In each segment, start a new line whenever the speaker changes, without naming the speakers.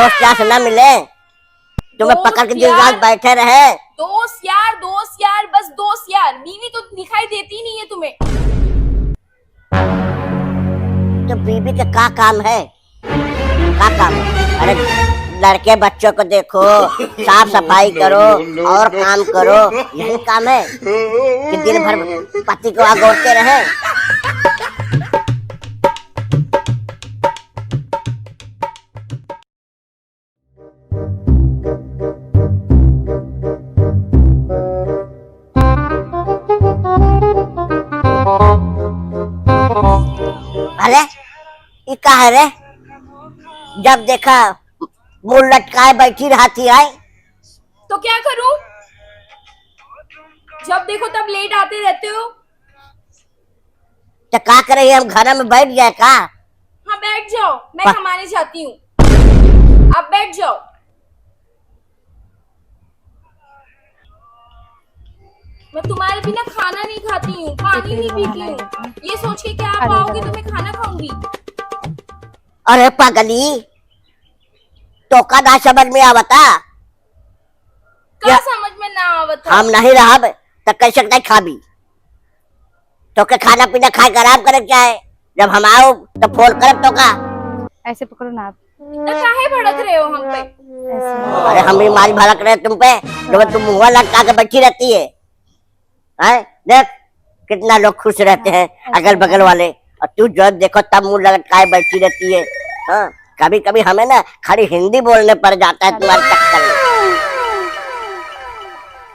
दोस्त यार से ना मिले, तुम्हें पकड़ के दिन रात बैठे रहे।
दोस्त यार बस दोस्त यार, बीवी तो दिखाई देती नहीं है तुम्हें।
तो बीवी का क्या काम है, क्या काम है? अरे लड़के बच्चों को देखो, साफ सफाई करो और काम करो, यही काम है कि दिन भर पति को आगोरते रहे। अरे ये क्या है रे? जब देखा मुंह लटकाए बैठी रहती है।
तो क्या करूं? जब देखो तब लेट आते रहते हो।
तो क्या करे, हम घर में बैठ गए का?
हाँ बैठ जाओ, मैं कमाने जाती हूँ, आप बैठ जाओ। मैं तुम्हारे बिना खाना नहीं खाती हूँ, पानी नहीं पीती हूँ, ये सोच के क्या आप आओगे तो मैं खाना खाऊंगी।
अरे पागली, तो का ना समझ में आवता?
क्या समझ में ना आवता?
हम नहीं रहा तो कैसे नहीं खाबी? तो के खाना पीना खाए कर आराम करे क्या है? जब हम आओ तो फोन कर तो का?
ऐसे पकड़ो ना आप।
तो काहे भड़क रहे हो हम पे?
अरे हम भी माल भड़क रहे तुम पे, जब तुम मुँह लटका के बैठी रहती है। देख कितना लोग खुश रहते हैं अगल बगल वाले, और तू जब देखो तब मुंह लटकाए बैठी रहती है। हाँ, कभी कभी हमें ना खाली हिंदी बोलने पड़ जाता है तुम्हारे चक्कर में।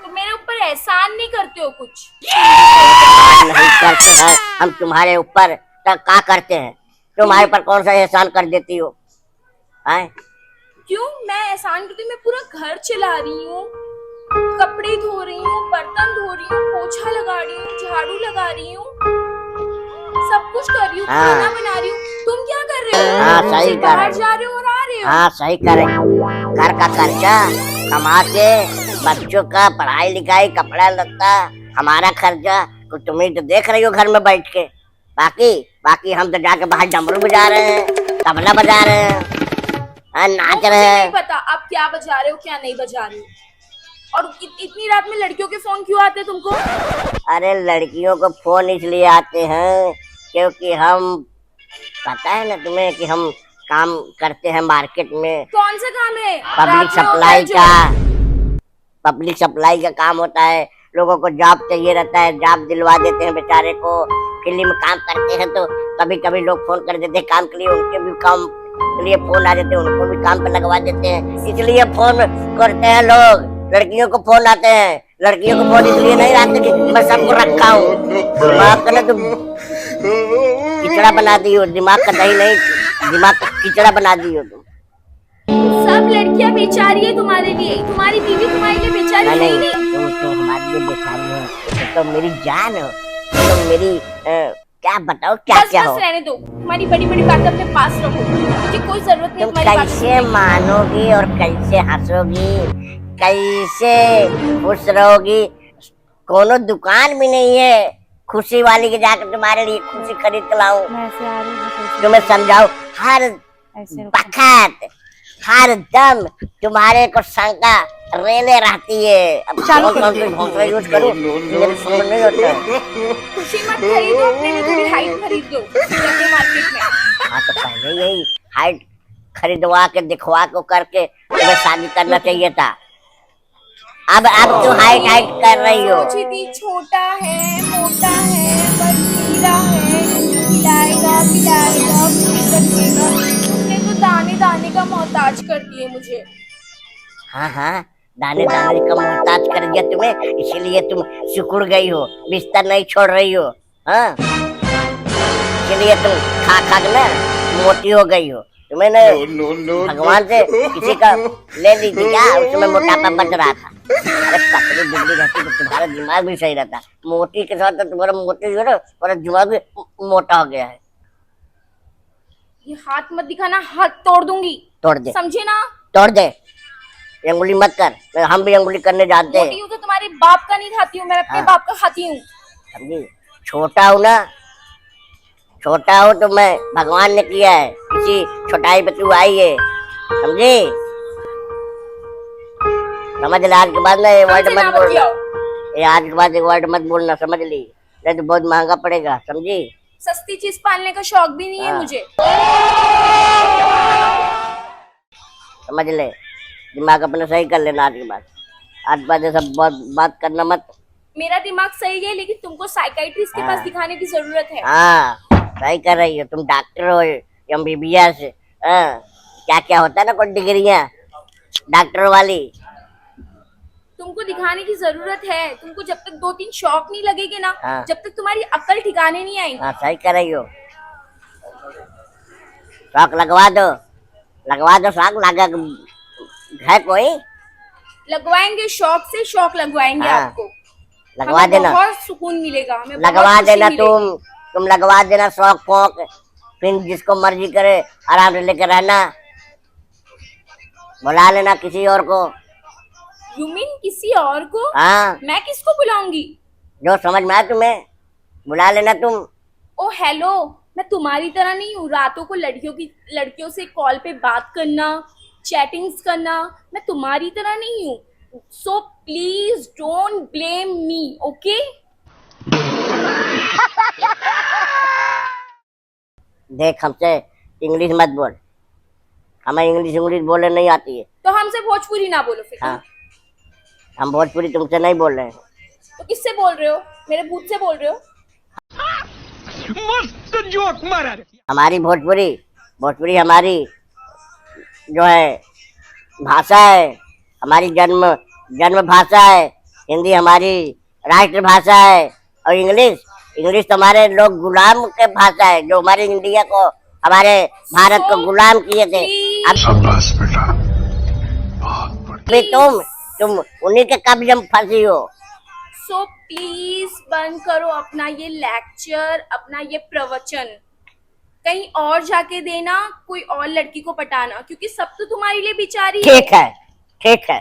तो मेरे ऊपर एहसान नहीं करते हो कुछ?
नहीं करते हैं हम तुम्हारे ऊपर, तो क्या करते हैं? तुम्हारे ऊपर कौन सा एहसान कर देती हो?
क्यों मैं एहसान करती हूँ? मैं पूरा घर चला रही हूँ, कपड़े धो रही हूँ, बर्तन धो रही हूँ, पोछा लगा रही हूँ, झाड़ू लगा रही हूँ, सब कुछ कर रही हूँ, खाना बना रही हूँ। तुम क्या कर रहे हो?
हाँ सही कर रहे
बाहर जा रहे हो और आ रहे हो।
हाँ सही कर रहे हो। घर का खर्चा कमा के, बच्चों का पढ़ाई लिखाई, कपड़ा लत्ता, हमारा खर्चा तो तुम ही तो देख रही हो घर में बैठ के। बाकी हम तो जाके बाहर डमरू बजा रहे हैं, तबला बजा रहे हैं, नाच रहे हैं।
नहीं पता आप क्या बजा रहे हो क्या नहीं बजा रहे हो। और इतनी रात में लड़कियों के फोन क्यों आते हैं तुमको?
अरे लड़कियों को फोन इसलिए आते हैं क्योंकि हम, पता है ना तुम्हें कि हम काम करते हैं मार्केट में।
कौन सा काम है?
पब्लिक सप्लाई का काम होता है। लोगों को जॉब चाहिए रहता है, जॉब दिलवा देते हैं बेचारे को। फिल्म में काम करते हैं तो कभी कभी लोग फोन कर देते हैं काम के लिए, उनके भी काम के लिए फोन आ जाते हैं, उनको भी काम पे लगवा देते हैं। इसलिए फोन करते हैं लोग, लड़कियों को फोन आते हैं। लड़कियों को फोन इसलिए नहीं आते कि मैं सबको रखा हूँ। दिमाग का ना तुम किचड़ा बना दी हो, दिमाग का दही नहीं, दिमाग का किचड़ा बना दी हो तुम।
सब लड़कियां बेचारी है तुम्हारे लिए, तुम्हारी बीवी तुम्हारे लिए बेचारी नहीं।
तुम हमारे लिए बेचारी हो, तो मेरी जान हो, तो मेरी क्या बताओ क्या
बस,
क्या
बस
हो।
रहने दो, तुम्हारी बड़ी बड़ी बातें अपने पास रखो, मुझे कोई जरूरत नहीं
तुम
तुम्हारी बातों
कैसे मानोगी और कैसे हंसोगी, कैसे खुश रहोगी? कोनो दुकान भी नहीं है खुशी वाली के जाकर तुम्हारे लिए खुशी खरीद के लाऊं। तुम्हें समझाओ, हर वक्त हर दम तुम्हारे को शंका रेले रहती है। अब कौन सी भाषा यूज करूं मेरे समझ नहीं होता है।
खुशी मत खरीदो, अपने लिए थोड़ी हाइट खरीद लो जाके मार्केट में।
हाँ तो पहले यही हाइट खरीदवा के दिखवा को करके तुम्हें शादी करना चाहिए था। अब क्यों हाइट कर रही हो?
छोटा है, मोटा है, बर्फीला है, खिलाएगा पिलाएगा, खुश रखेगा। उसने तो दाने दाने का मोहताज कर दिए मुझे।
हाँ, दाने दाने का मोहताज कर दिया तुम्हें, इसीलिए तुम सिकुड़ गई हो, बिस्तर नहीं छोड़ रही हो। हाँ, इसीलिए तुम खा खा के ना मोटी हो गई हो। तुम्हें भगवान से किसी का ले ली थी क्या? उसमें मोटापा बच रहा था। अरे पतली दुबली रहती तो तुम्हारा दिमाग भी सही रहता, मोटी के साथ तो तुम्हारा मोटी हो रहा और दिमाग भी मोटा हो गया है।
ये हाथ मत दिखाना, हाथ तोड़ दूंगी।
तोड़ दे,
समझे ना?
तोड़ दे, अंगुली मत कर, हम भी अंगुली करने जाते हैं।
मोटी हूँ तो तुम्हारे बाप का नहीं खाती हूँ, मैं अपने बाप का खाती हूँ।
छोटा हूँ ना, छोटा हो तो मैं भगवान ने किया है, किसी छोटाई पे तू आई है। समझी? समझ ले, आज के बाद ना ये वर्ड
हमसे
मत
ना
बोलना।
बतियाओ।
ये आज के बाद ये वर्ड मत बोलना, समझ ली? नहीं तो बहुत महंगा पड़ेगा, समझी?
सस्ती चीज पालने का शौक भी नहीं है
हाँ।
मुझे।
समझ ले, दिमाग अपना सही कर लेना आज के बाद। आज के बाद ये सब बहुत बात करना मत।
मेरा दिमाग सही है, लेकिन तुमको साइकाइट्रिस्ट के
हाँ।
पास दिखाने की जरूरत है।
हाँ, सही कर रही हो, तुम डॉक्टर हो, MBBS। हाँ, क्या क्या होता है ना, कुछ डिग्रियां डॉक्टर वाली।
तुमको दिखाने की जरूरत है। तुमको जब तक 2-3 शौक नहीं लगेगे ना,
हाँ।
जब तक तुम्हारी अकल ठिकाने नहीं आएगी।
हाँ, सही कर रही हो। शौक लगवा दो, लगवा दो शौक। लगा है कोई?
लगवाएंगे, शौक से शौक लगवाएंगे
हाँ।
आपको।
लगवा
हमें
देना,
बहुत सुकून मिलेगा, हमें बहुत
लगवा
खुशी
देना।
मिलेगी।
तुम लगवा देना शौक फोक, फिर जिसको मर्जी करे आराम से लेकर रहना। बुला लेना किसी और को।
You mean किसी और को?
हाँ,
मैं किसको बुलाऊंगी?
जो समझ में आए तुम्हें बुला लेना तुम।
ओ हेलो, मैं तुम्हारी तरह नहीं हूँ। रातों को लड़कियों से कॉल पे बात करना, चैटिंग्स करना, मैं तुम्हारी तरह नहीं हूँ। So please don't blame me, okay?
देख, हमसे इंग्लिश मत बोल, हमें इंग्लिश बोलने नहीं आती है।
तो हमसे भोजपुरी ना बोलो फिर।
हाँ, हम भोजपुरी तुमसे नहीं बोल रहे हैं।
तो किससे बोल रहे हो? मेरे भूत से बोल रहे हो?
मस्त जोक मारा रे।
हमारी भोजपुरी हमारी जो है भाषा है, हमारी जन्म भाषा है। हिंदी हमारी राष्ट्र भाषा है। और इंग्लिश तो हमारे लोग गुलाम के भाषा है, जो हमारे इंडिया को, हमारे भारत को गुलाम किए थे। अब
शाबाश बेटा, बहुत बढ़िया।
तुम उन्हीं के कब्जे में फंसी हो।
सो प्लीज बंद करो अपना ये लेक्चर, अपना ये प्रवचन। कहीं और जाके देना, कोई और लड़की को पटाना, क्योंकि सब तो तुम्हारे लिए बिचारी है।
ठीक है, ठीक है।